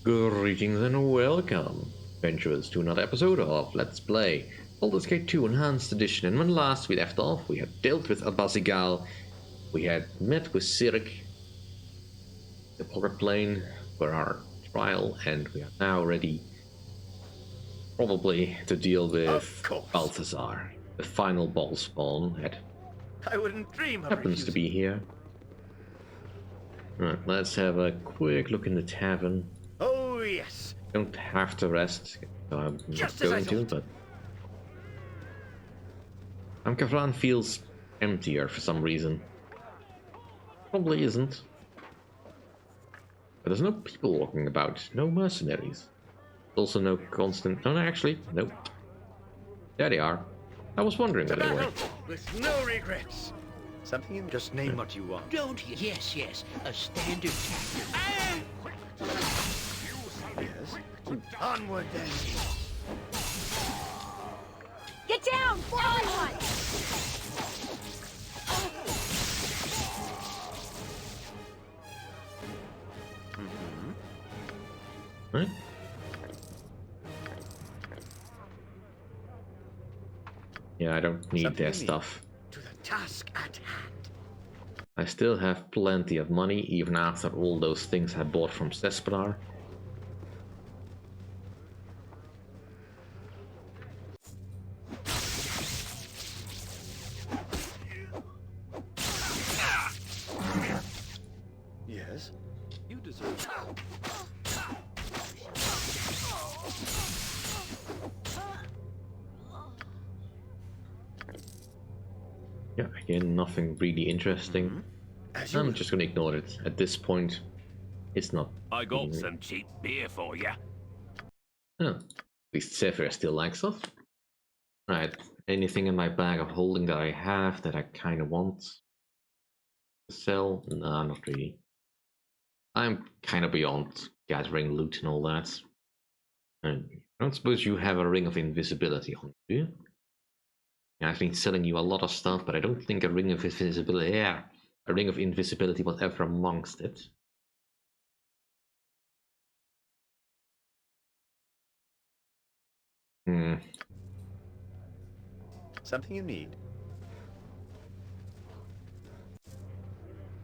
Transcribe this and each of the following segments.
Greetings and welcome, adventurers, to another episode of Let's Play Baldur's Gate 2 Enhanced Edition. And when last we left off, we had dealt with Balthazar, we had met with Sarevok, the polar plane, for our trial, and we are now ready, probably, to deal with Balthazar, the final boss spawn that I wouldn't dream of happens to be here. Right, let's have a quick look in the tavern. Oh yes. Don't have to rest, so I'm Just not as I going to, but Amkafran feels emptier for some reason. Probably isn't. But there's no people walking about, no mercenaries. Also no constant... No, actually, nope. There they are. I was wondering where they were. With no regrets. Something you just name what you want. Don't you? Yes, yes. A standard tactic. Yes. Onward then. Get down, everyone! Right? Yeah, I don't need their stuff. To the task at hand. I still have plenty of money, even after all those things I bought from Cesperar. Yes. You deserve Yeah, again, nothing really interesting. I'm just gonna ignore it. At this point, it's not... I got some cheap beer for you. Oh, at least Zephyr still likes us. Right, anything in my bag of holding that I have that I kind of want to sell? Nah, not really. I'm kind of beyond gathering loot and all that. And I don't suppose you have a ring of invisibility on you, do you? Yeah, I've been selling you a lot of stuff, but I don't think a ring of invisibility... Yeah, a ring of invisibility was ever amongst it. something you need.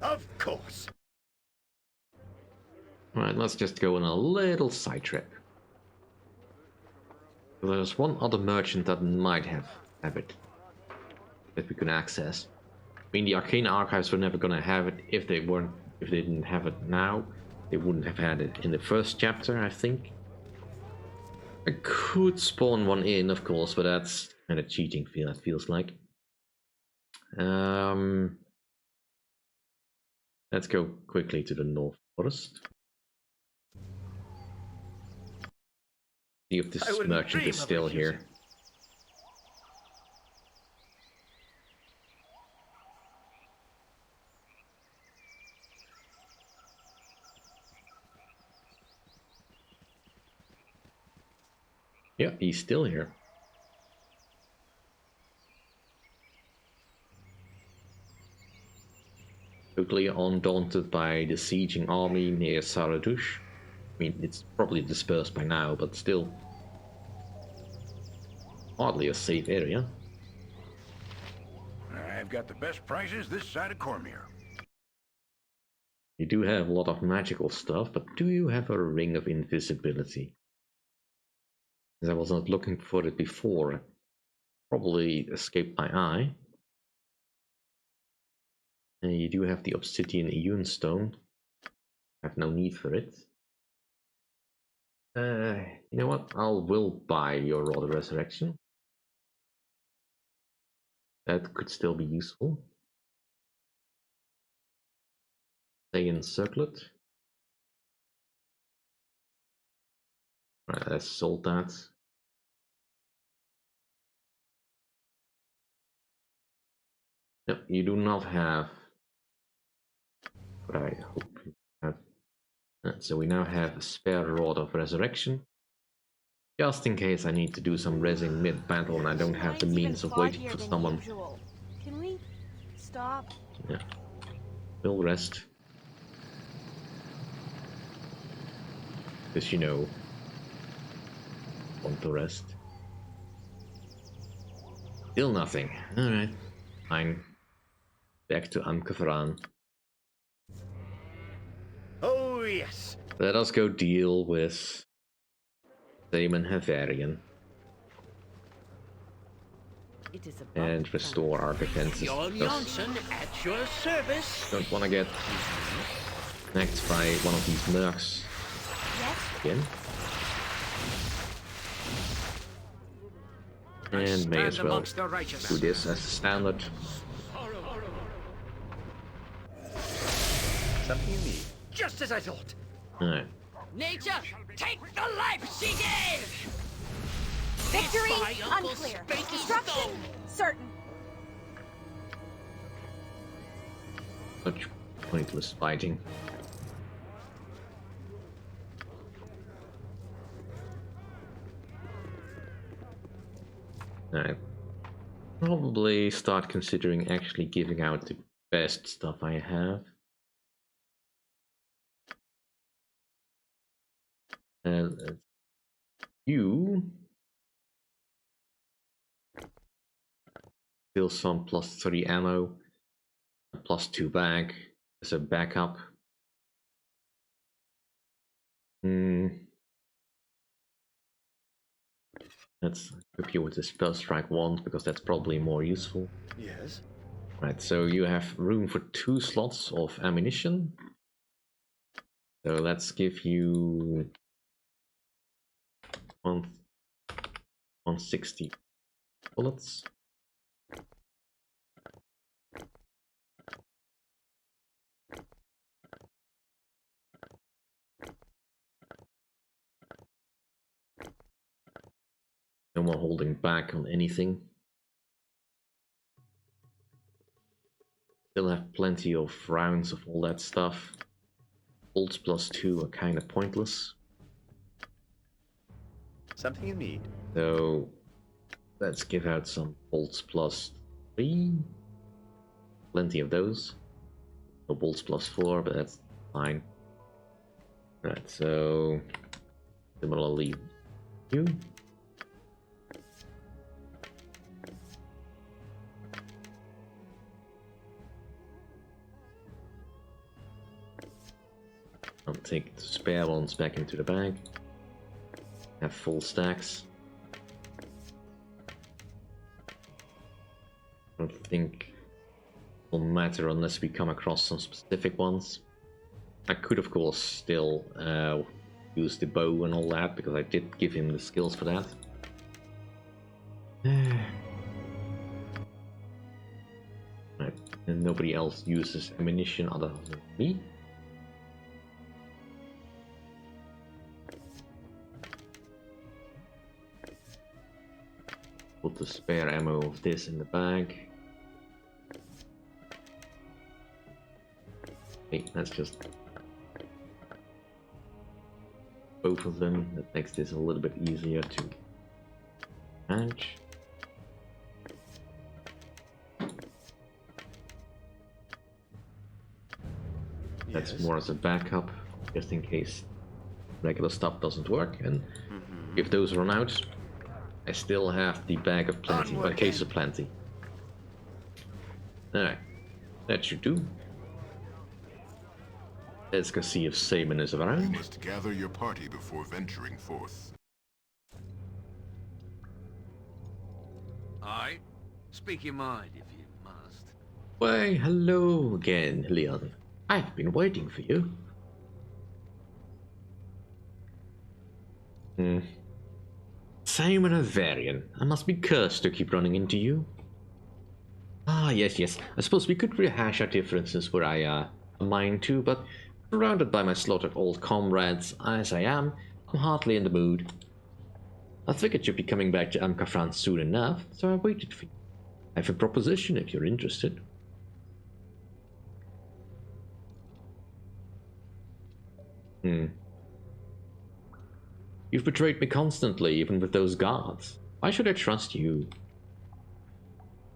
Of course. Right, let's just go on a little side trip. There's one other merchant that might have it that we can access. I mean, the Arcane Archives were never gonna have it if they didn't have it now. They wouldn't have had it in the first chapter, I think. I could spawn one in, of course, but that's kind of cheating. That feels like. Let's go quickly to the North Forest. See if this merchant is still here. Yeah, he's still here. Totally undaunted by the sieging army near Sarevok. I mean, it's probably dispersed by now, but still. Hardly a safe area. I've got the best prices this side of Cormyr. You do have a lot of magical stuff, but do you have a ring of invisibility? Because I was not looking for it before. Probably escaped my eye. And you do have the obsidian Iyun stone. I have no need for it. You know what? Will buy your Rod of Resurrection. That could still be useful. Stay in Circlet. Right, let's sold that. No, you do not have. But I hope you have. So we now have a spare Rod of Resurrection. Just in case I need to do some rezzing mid-battle and I don't have the means of waiting for someone. Can we stop? Yeah. We'll rest. Because, you know, want to rest. Still nothing. Alright, fine. Back to Amkafran. Oh, yes. Let us go deal with Damon Havarian It is and restore our defenses. Jon Johnson at your service. Don't want to get attacked by one of these mercs Yes? again. And may as well do this as standard. Something you need. Just as I thought. Alright. Nature, take the life she gave. Victory? It's my Uncle Unclear. Spanky Destruction? Stone. Certain. Such pointless fighting. Alright. Probably start considering actually giving out the best stuff I have. And you still some +3 ammo, +2 bag as a backup. Let's equip you with the spell strike wand because that's probably more useful. Yes. Right, so you have room for 2 slots of ammunition. So let's give you 160 bullets. No more holding back on anything. Still have plenty of rounds of all that stuff. Bolts +2 are kind of pointless. Something you need. So let's give out some bolts +3. Plenty of those. No bolts +4, but that's fine. Right, so similarly you. I'll take the spare ones back into the bag. Have full stacks. I don't think it will matter unless we come across some specific ones. I could of course still use the bow and all that because I did give him the skills for that. Right, and nobody else uses ammunition other than me. Put the spare ammo of this in the bag. Okay, that's just both of them. That makes this a little bit easier to manage. That's Yes. more as a backup, just in case regular stuff doesn't work. And if those run out, I still have the bag of plenty, a case of plenty. Alright, that should do. Let's go see if Saman is You around. must gather your party before venturing forth. Aye. Speak your mind if you must. Why, hello again, Leon. I've been waiting for you. Simon of Varian, I must be cursed to keep running into you. Ah, yes. I suppose we could rehash our differences were I a mind to, but surrounded by my slaughtered old comrades as I am, I'm hardly in the mood. I figured you'd be coming back to Amkafran soon enough, so I waited for you. I have a proposition if you're interested. You've betrayed me constantly, even with those guards. Why should I trust you?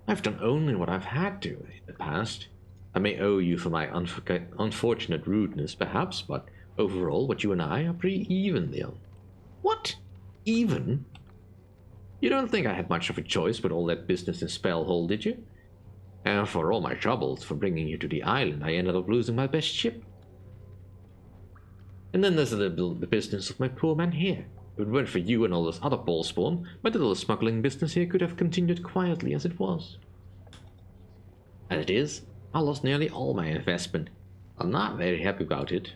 I've done only what I've had to in the past. I may owe you for my unfortunate rudeness, perhaps, but Overall, what you and I are pretty even, Leon. What? Even? You don't think I had much of a choice with all that business in Spellhole, did you? And for all my troubles for bringing you to the island, I ended up losing my best ship. And then there's the business of my poor man here. If it weren't for you and all this other ballspawn, my little smuggling business here could have continued quietly as it was. As it is, I lost nearly all my investment. I'm not very happy about it.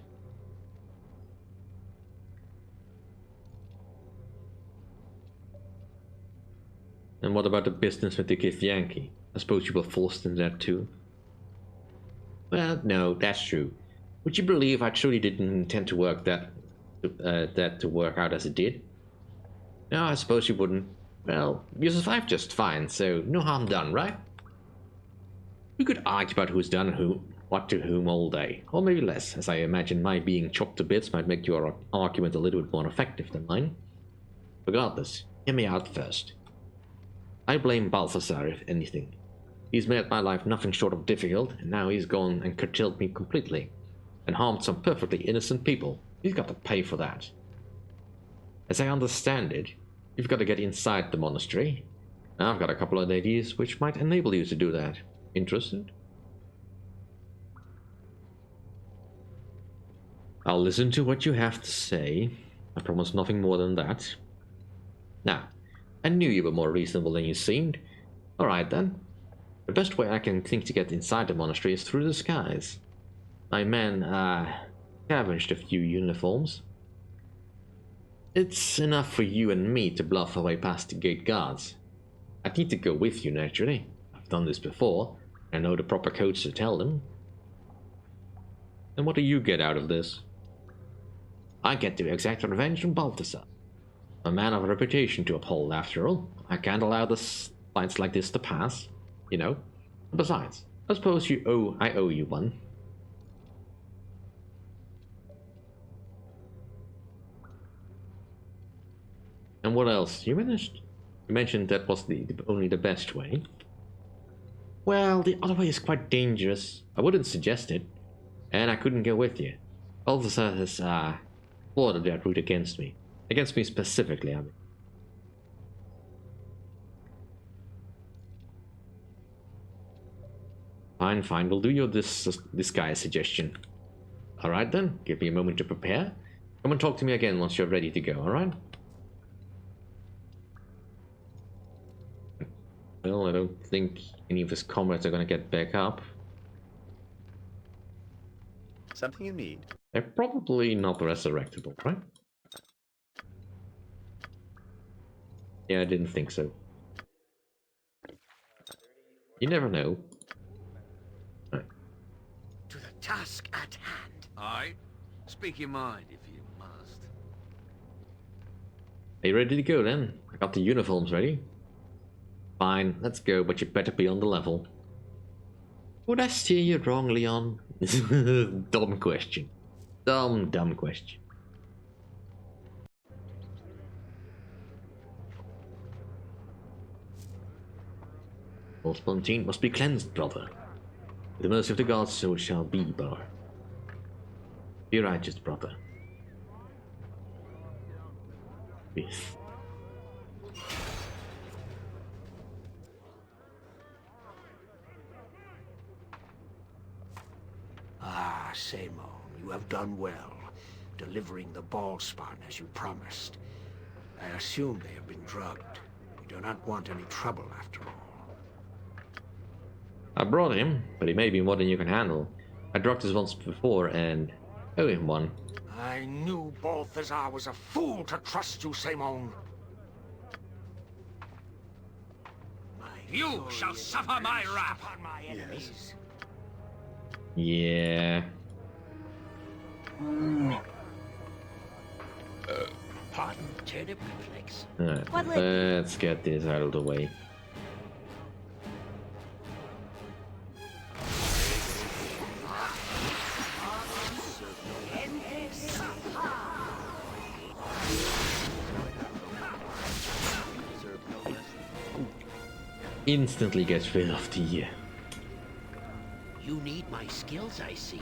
And what about the business with the Githyanki? I suppose you were forced into that too? Well, no, that's true. Would you believe I truly didn't intend to work to work out as it did? No, I suppose you wouldn't. Well, you survived just fine, so no harm done, right? We could argue about who's done what to whom all day, or maybe less, as I imagine my being chopped to bits might make your argument a little bit more effective than mine. Regardless, hear me out first. I blame Balthazar, if anything. He's made my life nothing short of difficult, and now he's gone and curtailed me completely, and harmed some perfectly innocent people. He's got to pay for that. As I understand it, you've got to get inside the monastery. Now I've got a couple of ideas which might enable you to do that. Interested? I'll listen to what you have to say. I promise nothing more than that. Now, I knew you were more reasonable than you seemed. Alright then. The best way I can think to get inside the monastery is through the skies. My men, scavenged a few uniforms. It's enough for you and me to bluff our way past the gate guards. I'd need to go with you, naturally. I've done this before. I know the proper codes to tell them. And what do you get out of this? I get to exact revenge from Balthazar. A man of a reputation to uphold, after all. I can't allow this fights like this to pass, you know. Besides, I suppose I owe you one. And what else? You mentioned that was only the best way. Well, the other way is quite dangerous. I wouldn't suggest it. And I couldn't go with you. Balthazar has, ordered that route against me. Against me specifically, I mean. Fine, we'll do your this guy's suggestion. Alright then, give me a moment to prepare. Come and talk to me again once you're ready to go, alright? Well, I don't think any of his comrades are gonna get back up. Something you need? They're probably not resurrectable, right? Yeah, I didn't think so. You never know. Right. To the task at hand. Aye. Speak your mind if you must. Are you ready to go then? I got the uniforms ready. Fine, let's go, but you better be on the level. Would I steer you wrong, Leon? Dumb question. Dumb question. All spontaneity must be cleansed, brother. With the mercy of the gods, so it shall be, brother. Be righteous, brother. Yes. Ah, Simon, you have done well, delivering the ball spawn as you promised. I assume they have been drugged. We do not want any trouble after all. I brought him, but he may be more than you can handle. I drugged us once before and owe him one. I knew Balthazar was a fool to trust you, Simon. You shall suffer my wrath upon my enemies. Yeah. Pardon, turnip reflex. Alright, What let's get this out of the way. Instantly gets rid of the You need my skills, I see.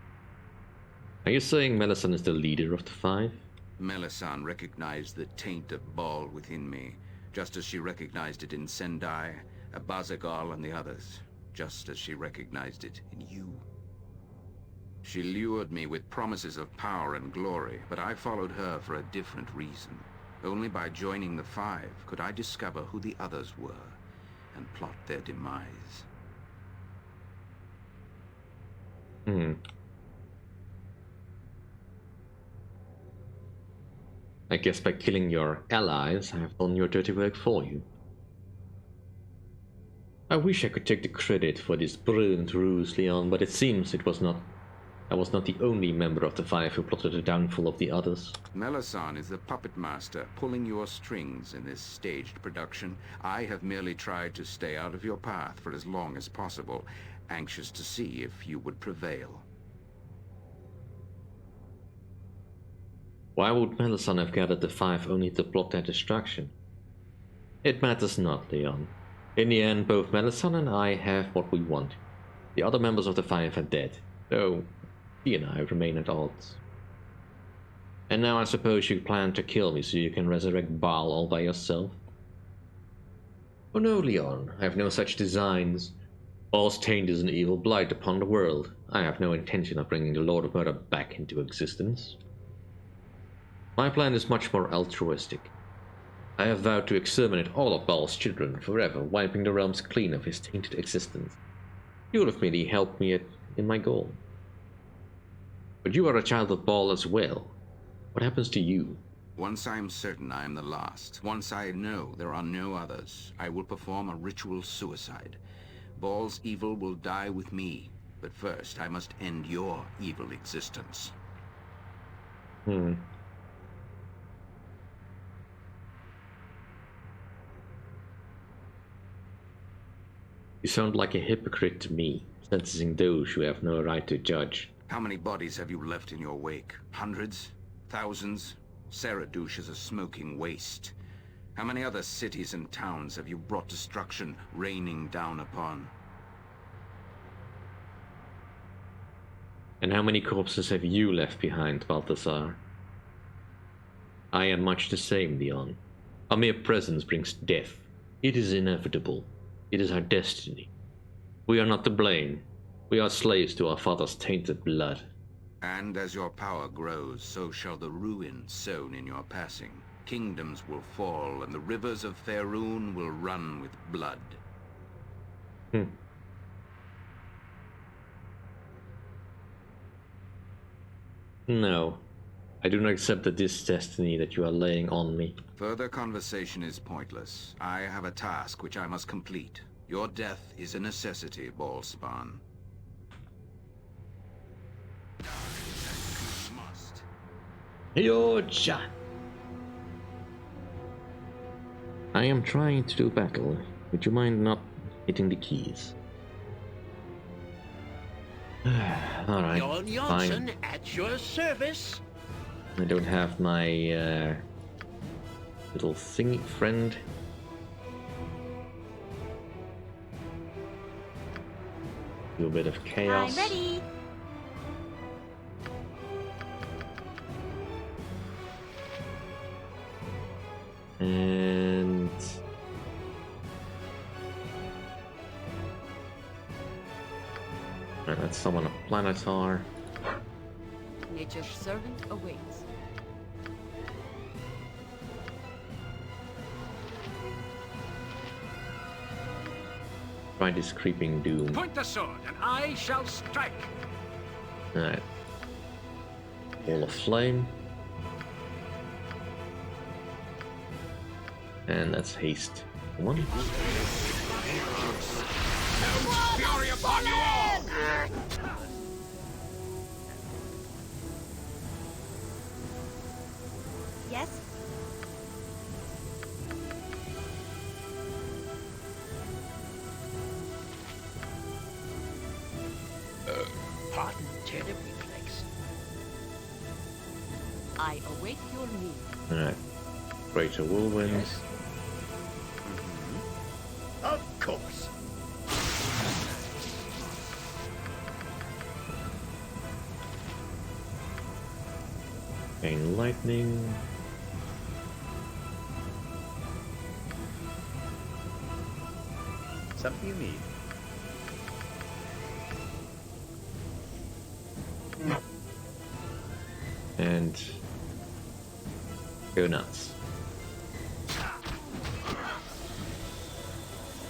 Are you saying Melisande is the leader of the five? Melisande recognized the taint of Bhaal within me, just as she recognized it in Sendai, Abazagal, and the others, just as she recognized it in you. She lured me with promises of power and glory, but I followed her for a different reason. Only by joining the five could I discover who the others were and plot their demise. I guess by killing your allies, I have done your dirty work for you. I wish I could take the credit for this brilliant ruse, Leon, but it seems I was not the only member of the five who plotted the downfall of the others. Melisande is the puppet master pulling your strings in this staged production. I have merely tried to stay out of your path for as long as possible, anxious to see if you would prevail. Why would Melisande have gathered the five only to plot their destruction? It matters not, Leon. In the end, both Melisande and I have what we want. The other members of the five are dead, though he and I remain at odds. And now I suppose you plan to kill me so you can resurrect Bhaal all by yourself? Oh no, Leon, I have no such designs. Bhaal's taint is an evil blight upon the world. I have no intention of bringing the Lord of Murder back into existence. My plan is much more altruistic. I have vowed to exterminate all of Bhaal's children forever, wiping the realms clean of his tainted existence. You would have merely helped me in my goal. But you are a child of Bhaal as well. What happens to you? Once I am certain I am the last, once I know there are no others, I will perform a ritual suicide. Bhaal's evil will die with me, but first I must end your evil existence. You sound like a hypocrite to me, sentencing those who have no right to judge. How many bodies have you left in your wake? Hundreds? Thousands? Saradouche is a smoking waste. How many other cities and towns have you brought destruction raining down upon? And how many corpses have you left behind, Balthazar? I am much the same, Leon. Our mere presence brings death. It is inevitable. It is our destiny. We are not to blame. We are slaves to our father's tainted blood. And as your power grows, so shall the ruin sown in your passing. Kingdoms will fall, and the rivers of Faerun will run with blood. No, I do not accept this destiny that you are laying on me. Further conversation is pointless. I have a task which I must complete. Your death is a necessity, Bhaalspawn. Must. Yoja! I am trying to do battle. Would you mind not hitting the keys? Alright, Jon Janssen at your service. I don't have my little thingy friend. Do a bit of chaos. I'm ready. And alright, let's summon a Planetar. Nature's servant awaits. Try this creeping doom. Point the sword, and I shall strike. Alright. Wall of flame. And let's haste. Come on. Fury upon you all! Yes? Pardon tender reflex. I await your need. Alright. Greater whirlwinds. Of course. Gain lightning. Something you need. And go nuts.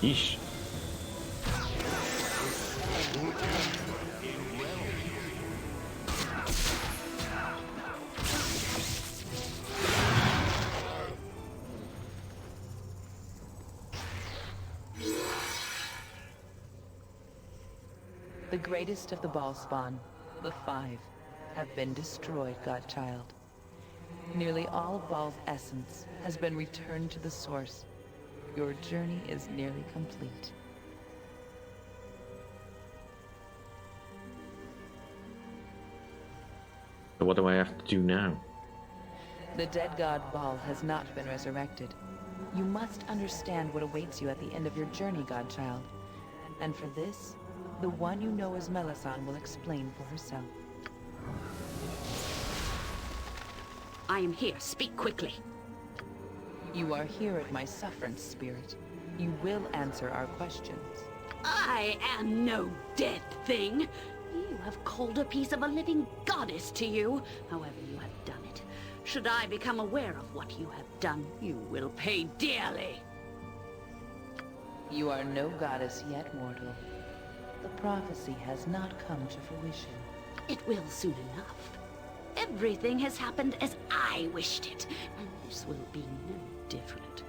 Yeesh. The greatest of the Bhaal spawn, the Five, have been destroyed, Godchild. Nearly all of Bhaal's essence has been returned to the source. Your journey is nearly complete. So what do I have to do now? The dead god Bhaal has not been resurrected. You must understand what awaits you at the end of your journey, Godchild. And for this, the one you know as Melisande will explain for herself. I am here. Speak quickly. You are here at my sufferance, spirit. You will answer our questions. I am no dead thing. You have called a piece of a living goddess to you. However you have done it. Should I become aware of what you have done, you will pay dearly. You are no goddess yet, mortal. The prophecy has not come to fruition. It will soon enough. Everything has happened as I wished it, and this will be no different.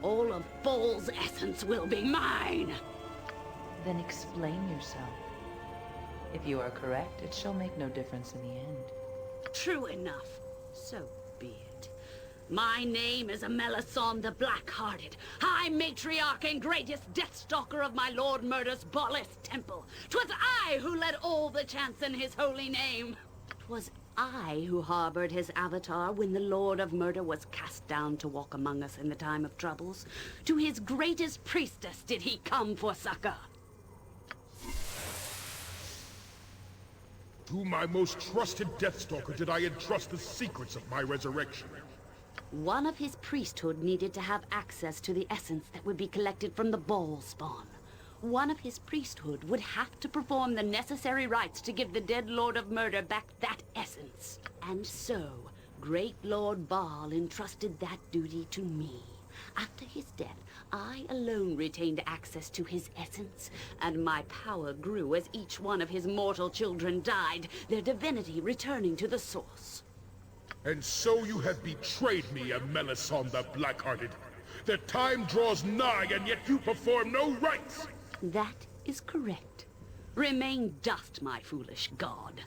All of Bhaal's essence will be mine! Then explain yourself. If you are correct, it shall make no difference in the end. True enough. So be it. My name is Melisande the Black-Hearted, High Matriarch and greatest Deathstalker of my Lord Murder's Bhaalish temple. 'Twas I who led all the chants in his holy name. 'Twas I who harbored his avatar when the Lord of Murder was cast down to walk among us in the time of troubles. To his greatest priestess did he come for succor. To my most trusted Deathstalker did I entrust the secrets of my resurrection. One of his priesthood needed to have access to the essence that would be collected from the Bhaal spawn. One of his priesthood would have to perform the necessary rites to give the dead Lord of Murder back that essence. And so, Great Lord Bhaal entrusted that duty to me. After his death, I alone retained access to his essence, and my power grew as each one of his mortal children died, their divinity returning to the source. And so you have betrayed me, Melisande the Black-Hearted. The time draws nigh, and yet you perform no rites! That is correct. Remain dust, my foolish god.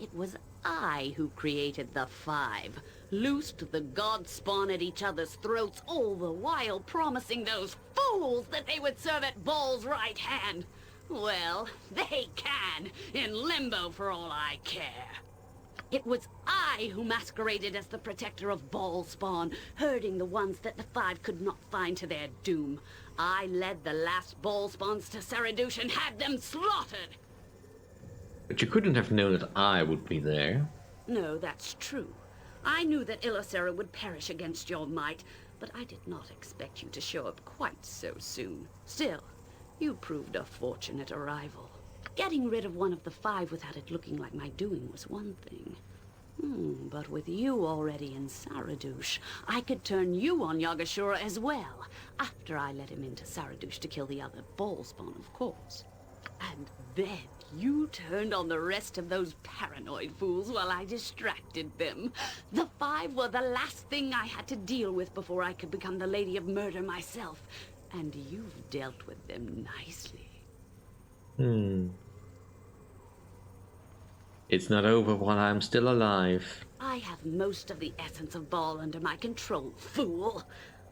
It was I who created the Five, loosed the god spawn at each other's throats, all the while promising those fools that they would serve at Bhaal's right hand. Well, they can, in limbo for all I care. It was I who masqueraded as the protector of Bhaal spawn, herding the ones that the Five could not find to their doom. I led the last Bhaal spawns to Sarevok and had them slaughtered. But you couldn't have known that I would be there. No, that's true. I knew that Illacera would perish against your might, but I did not expect you to show up quite so soon. Still, you proved a fortunate arrival. Getting rid of one of the Five without it looking like my doing was one thing. But with you already in Sarevok, I could turn you on Yogashura as well, after I let him into Sarevok to kill the other Bhaal spawn, of course. And then you turned on the rest of those paranoid fools while I distracted them. The Five were the last thing I had to deal with before I could become the Lady of Murder myself. And you've dealt with them nicely. It's not over while I'm still alive. I have most of the essence of Bhaal under my control, fool.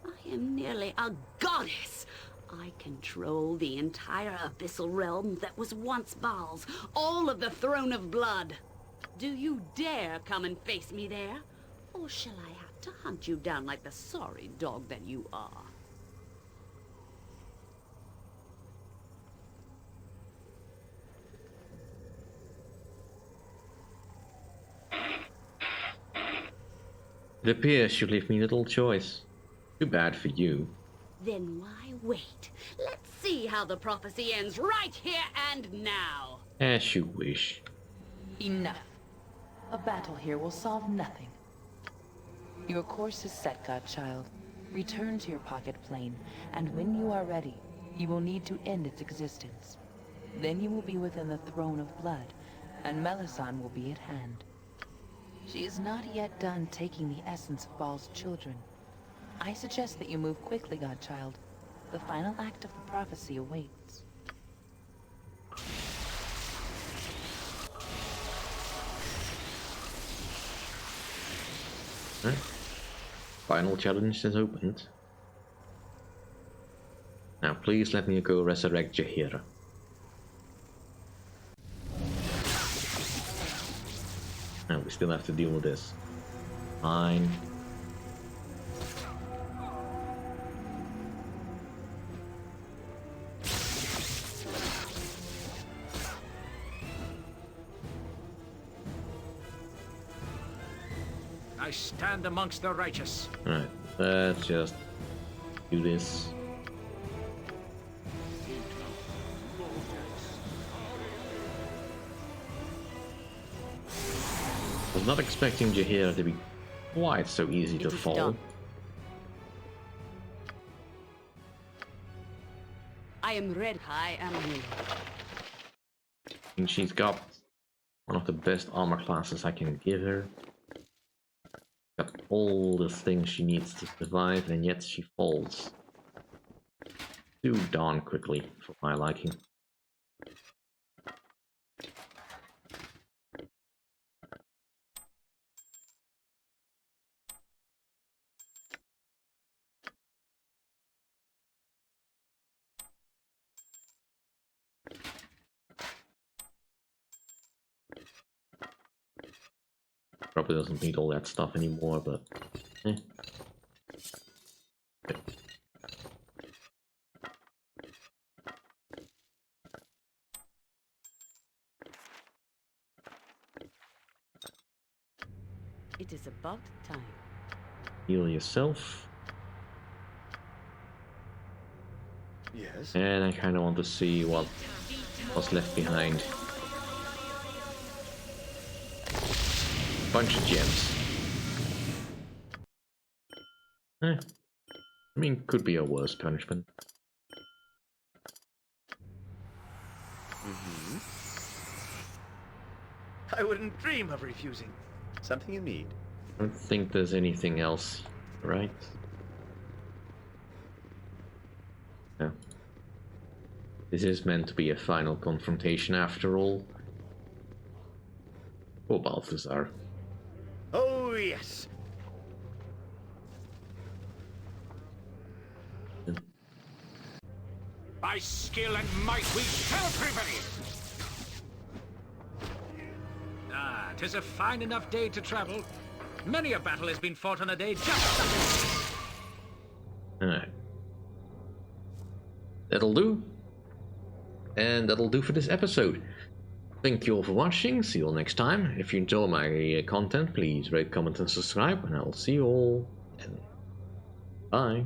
I am nearly a goddess. I control the entire abyssal realm that was once Bhaal's, all of the Throne of Blood. Do you dare come and face me there? Or shall I have to hunt you down like the sorry dog that you are? It appears you leave me little choice. Too bad for you. Then why wait? Let's see how the prophecy ends right here and now. As you wish. Enough. A battle here will solve nothing. Your course is set, godchild. Return to your pocket plane, and when you are ready, you will need to end its existence. Then you will be within the Throne of Blood, and Melisande will be at hand. She is not yet done taking the essence of Bhaal's children. I suggest that you move quickly, godchild. The final act of the prophecy awaits. Final challenge is opened. Now please let me go resurrect Jaheira. And we still have to deal with this. Fine. I stand amongst the righteous. Alright, let's just do this. I was not expecting Jaheira to be quite so easy to fall. Done. I am ready. I am ready. And she's got one of the best armor classes I can give her. Got all the things she needs to survive, and yet she falls too darn quickly for my liking. Probably doesn't need all that stuff anymore, but eh. Okay. It is about time. Heal yourself. Yes? And I kind of want to see what's left behind. Bunch of gems. I mean, could be a worse punishment. I wouldn't dream of refusing. Something you need. I don't think there's anything else, right? No. This is meant to be a final confrontation after all. Poor Balthazar. Oh, yes. By skill and might we shall prevail! Ah, 'tis a fine enough day to travel. Many a battle has been fought on a day just such as... Alright. That'll do. And that'll do for this episode. Thank you all for watching. See you all next time. If you enjoy my content, please rate, comment, and subscribe. And I'll see you all then. Bye.